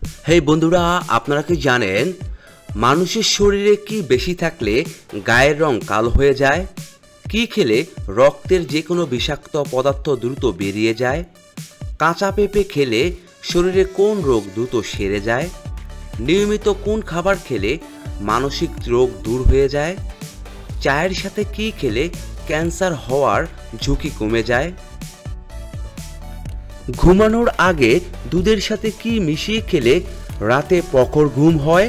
হেই বন্ধুরা, আপনারা কি জানেন মানুষের শরীরে কি বেশি থাকলে গায়ের রং কালো হয়ে যায়? কি খেলে রক্তের যে কোনো বিষাক্ত পদার্থ দ্রুত বেরিয়ে যায়? কাঁচা পেঁপে খেলে শরীরে কোন রোগ দ্রুত সেরে যায়? নিয়মিত কোন খাবার খেলে মানসিক রোগ দূর হয়ে যায়? চায়ের সাথে কি খেলে ক্যান্সার হওয়ার ঝুঁকি কমে যায়? ঘুমানোর আগে দুধের সাথে কি মিশিয়ে খেলে রাতে প্রখর ঘুম হয়?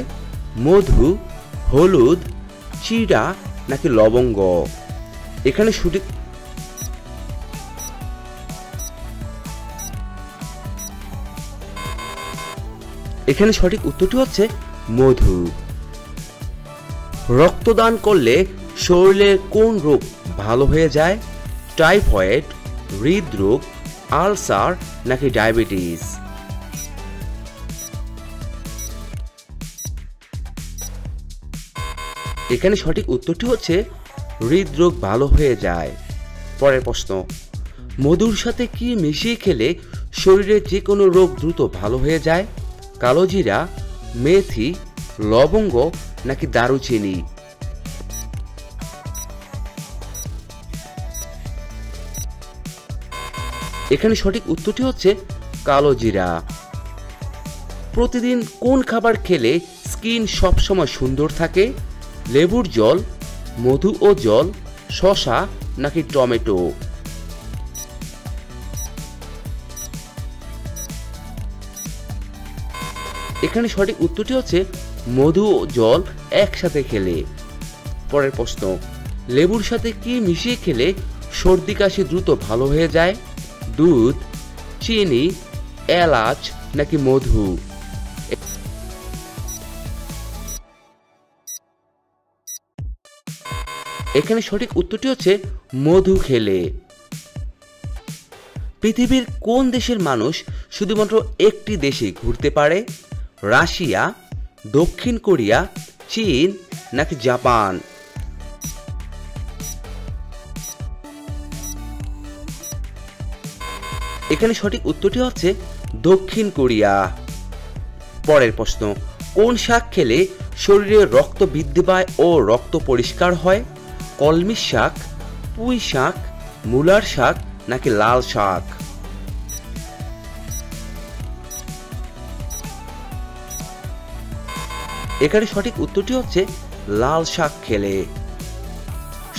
মধু, হলুদ, চিড়া নাকি লবঙ্গ? এখানে সঠিক উত্তরটি হচ্ছে মধু। রক্তদান করলে শরীরের কোন রোগ ভালো হয়ে যায়? টাইফয়েড, হৃদরোগ, আলসার নাকি ডায়াবেটিস? এখানে সঠিক উত্তরটি হচ্ছে হৃদরোগ ভালো হয়ে যায়। পরের প্রশ্ন, মধুর সাথে কি মিশিয়ে খেলে শরীরের যে কোনো রোগ দ্রুত ভালো হয়ে যায়? কালোজিরা, মেথি, লবঙ্গ নাকি দারুচিনি? এখানে সঠিক উত্তরটি হচ্ছে কালোজিরা। প্রতিদিন কোন খাবার খেলে স্কিন সবসময় সুন্দর থাকে? লেবুর জল, মধু ও জল, শসা নাকি টমেটো? এখানে সঠিক উত্তরটি হচ্ছে মধু ও জল একসাথে খেলে। পরের প্রশ্ন, লেবুর সাথে কি মিশিয়ে খেলে সর্দি কাশি দ্রুত ভালো হয়ে যায়? দুধ, চিনি, এলাচ নাকি মধু? এখানে সঠিক উত্তরটি হচ্ছে মধু খেলে। পৃথিবীর কোন দেশের মানুষ শুধুমাত্র একটি দেশে ঘুরতে পারে? রাশিয়া, দক্ষিণ কোরিয়া, চীন নাকি জাপান? এখানে সঠিক উত্তরটি হচ্ছে দক্ষিণ কোরিয়া। পরের প্রশ্ন, কোন শাক খেলে শরীরে রক্ত বৃদ্ধি পায় ও রক্ত পরিষ্কার হয়? কলমি শাক, পুঁই শাক, মূলার শাক নাকি লাল শাক? এখানে সঠিক উত্তরটি হচ্ছে লাল শাক খেলে।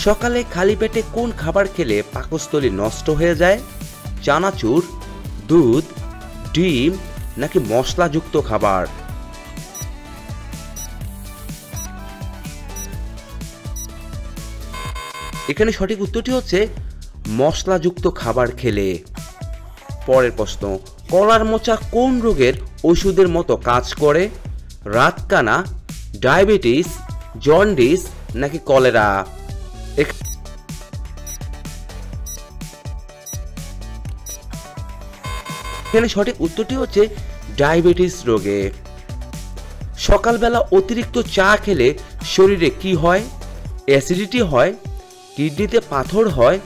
সকালে খালি পেটে কোন খাবার খেলে পাকস্থলী নষ্ট হয়ে যায়? চানাচুর, দুধ, ডিম নাকি মশলাযুক্ত খাবার? এখানে সঠিক উত্তরটি হচ্ছে মশলাযুক্ত খাবার খেলে। পরের প্রশ্ন, কলার মোচা কোন রোগের ওষুধের মতো কাজ করে? রাতকানা, ডায়াবেটিস, জন্ডিস নাকি কলেরা? এখানে সঠিক উত্তরটি হচ্ছে ডায়াবেটিস রোগে। সকালবেলা অতিরিক্ত চা খেলে শরীরে কি হয়? অ্যাসিডিটি হয়, কিডনিতে পাথর হয়,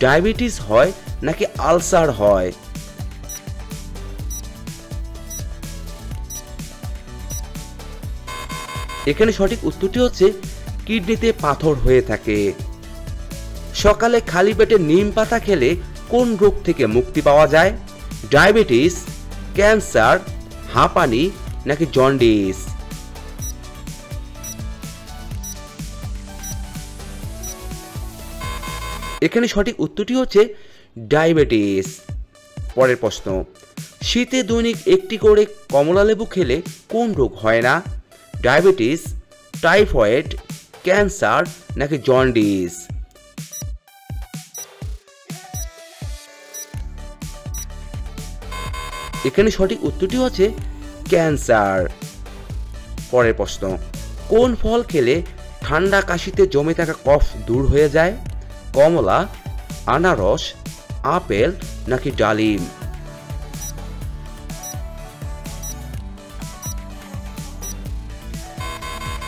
ডায়াবেটিস হয় নাকি আলসার হয়? এখানে সঠিক উত্তরটি হচ্ছে কিডনিতে পাথর হয়ে থাকে। সকালে খালি পেটে নিম পাতা খেলে কোন রোগ থেকে মুক্তি পাওয়া যায়? ডায়াবেটিস, ক্যান্সার, হাঁপানি নাকি জন্ডিস? এখানে সঠিক উত্তরটি হচ্ছে ডায়াবেটিস। পরের প্রশ্ন, শীতে দৈনিক একটি করে কমলা লেবু খেলে কোন রোগ হয় না? ডায়াবেটিস, টাইফয়েড, ক্যান্সার নাকি জন্ডিস? এখানে সঠিক উত্তরটি হচ্ছে ক্যান্সার। পরের প্রশ্ন, কোন ফল খেলে ঠান্ডা কাশিতে জমে থাকা কফ দূর হয়ে যায়? কমলা, আনারস, আপেল নাকি ডালিম?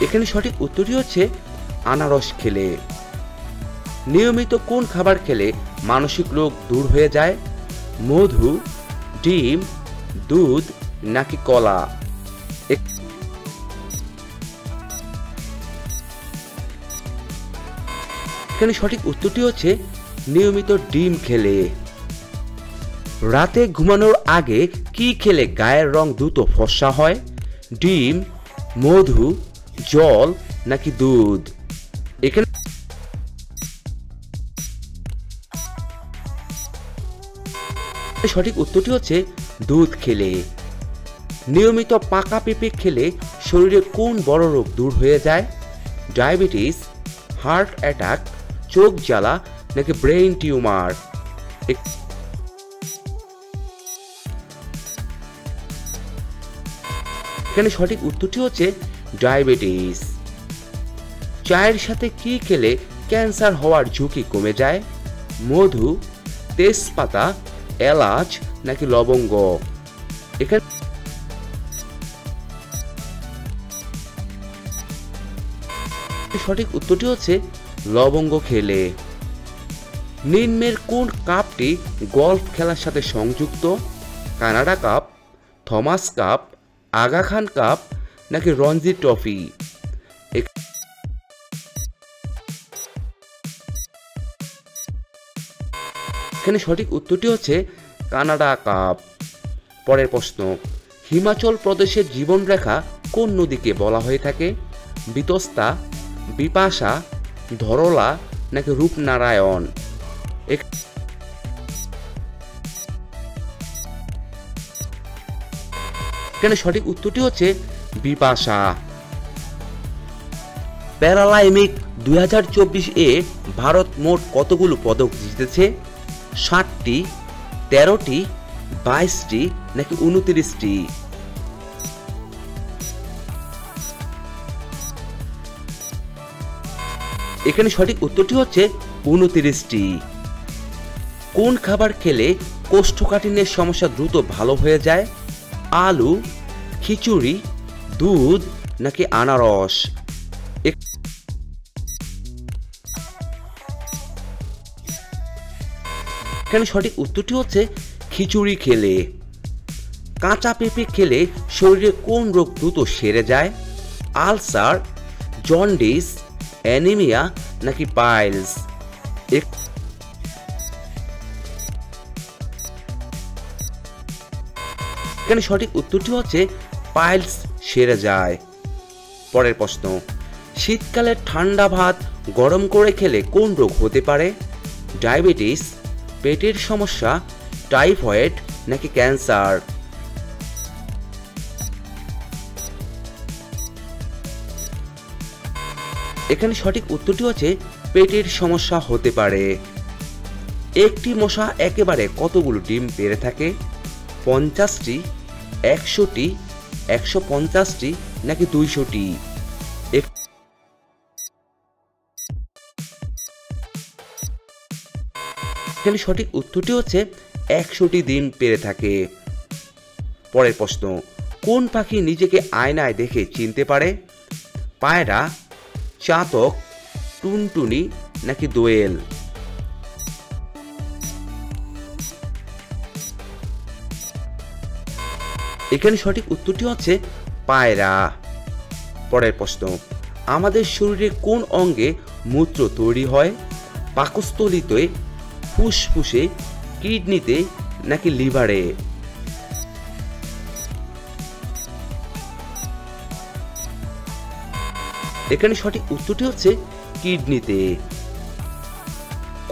এখানে সঠিক উত্তরটি হচ্ছে আনারস খেলে। নিয়মিত কোন খাবার খেলে মানসিক রোগ দূর হয়ে যায়? মধু, ডিম, দুধ নাকি কলা? এখানে সঠিক উত্তরটি হচ্ছে নিয়মিত ডিম খেলে। রাতে ঘুমানোর আগে কি খেলে গায়ের রং দ্রুত ফর্সা হয়? ডিম, মধু, জল নাকি দুধ? এখানে সঠিক উত্তরটি হচ্ছে দুধ খেলে। নিয়মিত পাকা পেঁপে খেলে শরীরে কোন বড় রোগ দূর হয়ে যায়? ডায়াবেটিস, হার্ট অ্যাটাক, চোখ জ্বালা নাকি ব্রেইন টিউমার? এখানে সঠিক উত্তরটি হচ্ছে ডায়াবেটিস। চায়ের সাথে কি খেলে ক্যান্সার হওয়ার ঝুঁকি কমে যায়? মধু, তেজপাতা, এলাচ নাকি লবঙ্গ? এখানে সঠিক উত্তরটি হচ্ছে লবঙ্গ খেলে। নিম্নের কোন কাপটি গলফ খেলার সাথে সংযুক্ত? Canada cup, Thomas cup, Aga Khan cup নাকি রঞ্জি ট্রফি? এখানে সঠিক উত্তরটি হচ্ছে কানাডা কাপ। পরের প্রশ্ন, হিমাচল প্রদেশের জীবনরেখা কোন নদীকে বলা হয়ে থাকে? বিতস্তা, বিপাশা, ধরলা নাকি রূপনারায়ণ? এখানে সঠিক উত্তরটি হচ্ছে বিপাশা। প্যারালাইম্পিক 2024 এ ভারত মোট কতগুলো পদক জিতেছে? 60টি, 13টি, 22টি নাকি 29টি? এখানে সঠিক উত্তরটি হচ্ছে 29টি। কোন খাবার খেলে কোষ্ঠকাঠিন্যের সমস্যা দ্রুত ভালো হয়ে যায়? আলু, খিচুড়ি, দুধ নাকি আনারস? এখানে সঠিক উত্তরটি হচ্ছে খিচুড়ি খেলে। কাঁচা পেঁপে খেলে শরীরে কোন রোগ দ্রুত সেরে যায়? আলসার, জন্ডিস, অ্যানিমিয়া নাকি পাইলস? এখানে সঠিক উত্তরটি হচ্ছে পাইলস সেরে যায়। পরের প্রশ্ন, শীতকালে ঠান্ডা ভাত গরম করে খেলে কোন রোগ হতে পারে? ডায়াবেটিস, পেটের সমস্যা, টাইফয়েড নাকি ক্যান্সার? এখানে সঠিক উত্তরটি হচ্ছে পেটের সমস্যা হতে পারে। একটি মশা একেবারে কতগুলো ডিম পেড়ে থাকে? 50টি, 100টি, 150টি নাকি 200টি? এখানে সঠিক উত্তরটি হচ্ছে 100টি ডিম পেড়ে থাকে। পরের প্রশ্ন, কোন পাখি নিজেকে আয়নায় দেখে চিনতে পারে? পায়রা, চাতক, টুনটুনি নাকি দোয়েল? এখানে সঠিক উত্তরটি হচ্ছে পায়রা। পরের প্রশ্ন, আমাদের শরীরে কোন অঙ্গে মূত্র তৈরি হয়? পাকস্থলীতে, ফুসফুসে, কিডনিতে নাকি লিভারে? এখানে সঠিক উত্তরটি হচ্ছে কিডনিতে।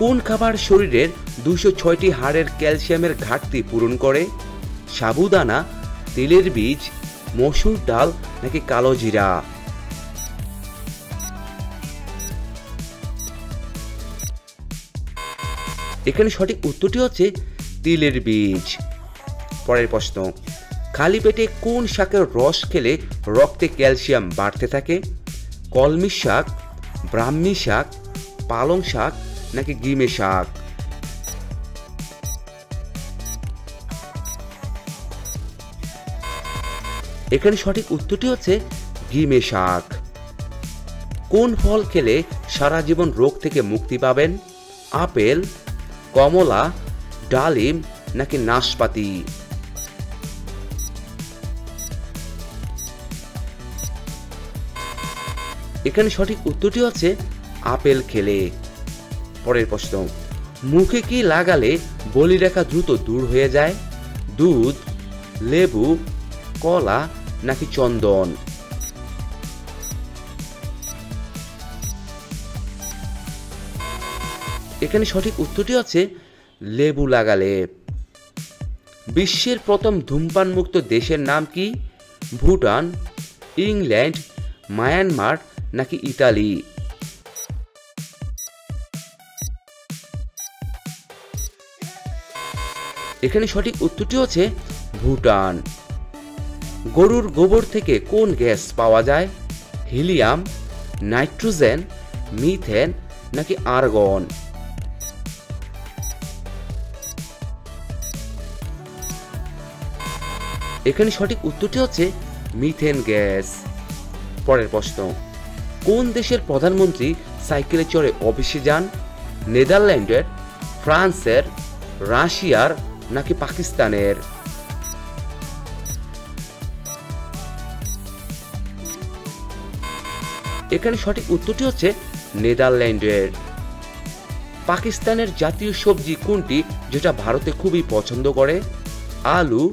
কোন খাবার শরীরের 206টি হাড়ের ক্যালসিয়ামের ঘাটতি পূরণ করে? সাবুদানা, তিলের বীজ, মসুর ডাল নাকি কালো জিরা? এখানে সঠিক উত্তরটি হচ্ছে তিলের বীজ। পরের প্রশ্ন, খালি পেটে কোন শাকের রস খেলে রক্তে ক্যালসিয়াম বাড়তে থাকে? কলমি শাক, ব্রাহ্মী শাক, পালং শাক নাকি গিমে শাক? এখানে সঠিক উত্তরটি হচ্ছে গিমে শাক। কোন ফল খেলে সারা জীবন রোগ থেকে মুক্তি পাবেন? আপেল, কমলা, ডালিম নাকি নাশপাতি? এখানে সঠিক উত্তরটি হচ্ছে আপেল খেলে। পরের প্রশ্ন, মুখে কি লাগালে বলিরেখা দ্রুত দূর হয়ে যায়? দুধ, লেবু, কলা নাকি চন্দন? এখানে সঠিক উত্তরটি হচ্ছে লেবু লাগালে। বিশ্বের প্রথম ধূমপান মুক্ত দেশের নাম কি? ভুটান, ইংল্যান্ড, মায়ানমার নাকি ইতালি? এখানে সঠিক উত্তরটি হচ্ছে ভুটান। গরুর গোবর থেকে কোন গ্যাস পাওয়া যায়? হিলিয়াম, নাইট্রোজেন, মিথেন নাকি আর্গন? এখানে সঠিক উত্তরটি হচ্ছে মিথেন গ্যাস। পরের প্রশ্ন, কোন দেশের প্রধানমন্ত্রী সাইকেলে চড়ে অফিসে যান? নেদারল্যান্ডের, ফ্রান্সের, রাশিয়ার নাকি পাকিস্তানের? এখানে সঠিক উত্তরটি হচ্ছে নেদারল্যান্ডের। পাকিস্তানের জাতীয় সবজি কোনটি যেটা ভারতে খুবই পছন্দ করে? আলু,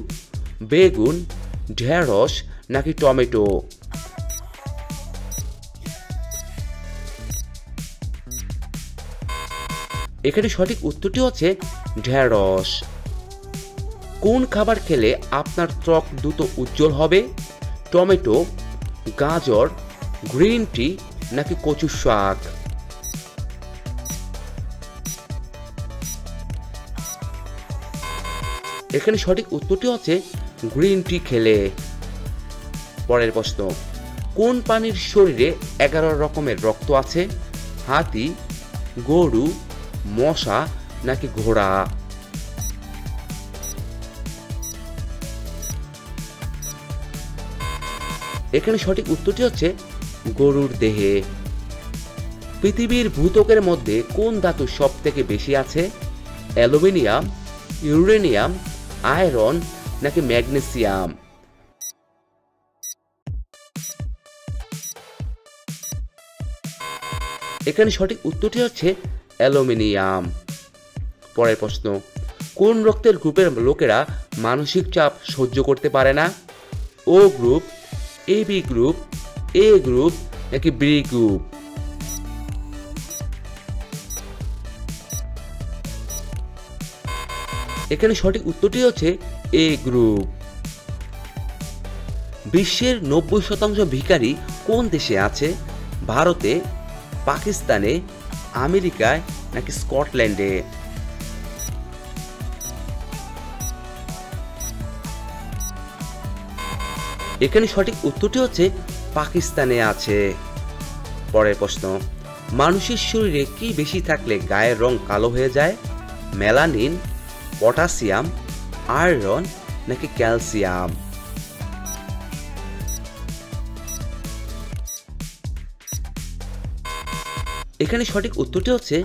বেগুন, ঢেঁড়স নাকি টমেটো? এখানে সঠিক উত্তরটি হচ্ছে ঢেঁড়স। কোন খাবার খেলে আপনার ত্বক দ্রুত উজ্জ্বল হবে? টমেটো, গাজর, গ্রিন টি নাকি কচু শাক? এখানে সঠিক উত্তরটি হচ্ছে গ্রিন টি খেলে। পরের প্রশ্ন, কোন প্রাণীর শরীরে 11 রকমের রক্ত আছে? হাতি, গরু, মশা নাকি ঘোড়া? এখানে সঠিক উত্তরটি হচ্ছে গরুর দেহে। পৃথিবীর ভূত্বকের মধ্যে কোন ধাতু সব থেকে বেশি আছে? অ্যালুমিনিয়াম, ইউরেনিয়াম, আয়রন নাকি ম্যাগনেসিয়াম? এখানে সঠিক উত্তরটি হচ্ছে অ্যালুমিনিয়াম। পরের প্রশ্ন, কোন রক্তের গ্রুপের লোকেরা মানসিক চাপ সহ্য করতে পারে না? ও গ্রুপ, এবি গ্রুপ, এ গ্রুপ নাকি বি গ্রুপ? এখানে সঠিক উত্তরটি হচ্ছে এ গ্রুপ। বিশ্বের 90% ভিখারি কোন দেশে আছে? ভারতে, পাকিস্তানে, আমেরিকায় নাকি স্কটল্যান্ডে? এখানে সঠিক উত্তরটি হচ্ছে পাকিস্তানে আছে। পরের প্রশ্ন, মানুষের শরীরে কি বেশি থাকলে গায়ের রং কালো হয়ে যায়? মেলানিন, পটাশিয়াম, আয়রন নাকি ক্যালসিয়াম? এখানে সঠিক উত্তরটি হচ্ছে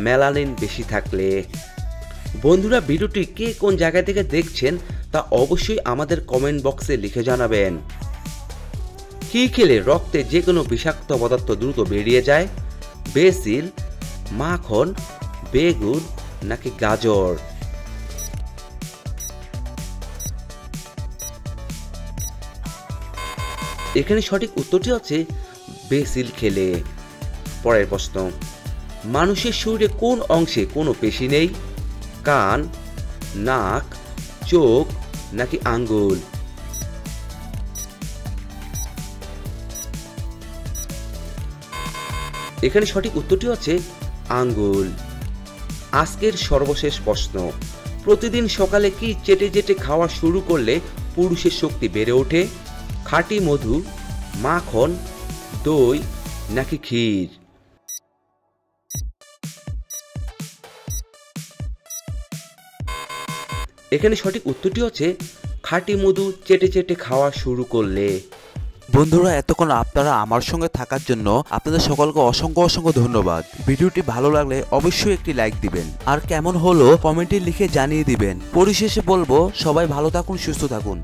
মেলানিন বেশি থাকলে। বন্ধুরা, ভিডিওটি কে কোন জায়গা থেকে দেখছেন তা অবশ্যই আমাদের কমেন্ট বক্সে লিখে জানাবেন। কি খেলে রক্তে যে কোনো বিষাক্ত পদার্থ দ্রুত বেরিয়ে যায়? বেসিল, মাখন, বেগুন নাকি গাজর? এখানে সঠিক উত্তরটি হচ্ছে বেসিল খেলে। পরের প্রশ্ন, মানুষের শরীরে কোন অংশে কোনো পেশি নেই? কান, নাক, চোখ নাকি আঙ্গুল? এখানে সঠিক উত্তরটি হচ্ছে আঙ্গুল। আজকের সর্বশেষ প্রশ্ন, প্রতিদিন সকালে কি চেটে চেটে খাওয়া শুরু করলে পুরুষের শক্তি বেড়ে ওঠে? খাঁটি মধু, মাখন, দই নাকি ক্ষীর? এখানে সঠিক উত্তরটি হচ্ছে খাঁটি মধু চেটে চেটে খাওয়া শুরু করলে। বন্ধুরা, এতক্ষণ আপনারা আমার সঙ্গে থাকার জন্য আপনাদের সকলকে অসংখ্য অসংখ্য ধন্যবাদ। ভিডিওটি ভালো লাগলে অবশ্যই একটি লাইক দিবেন, আর কেমন হলো কমেন্টে লিখে জানিয়ে দিবেন। পরিশেষে বলবো, সবাই ভালো থাকুন, সুস্থ থাকুন।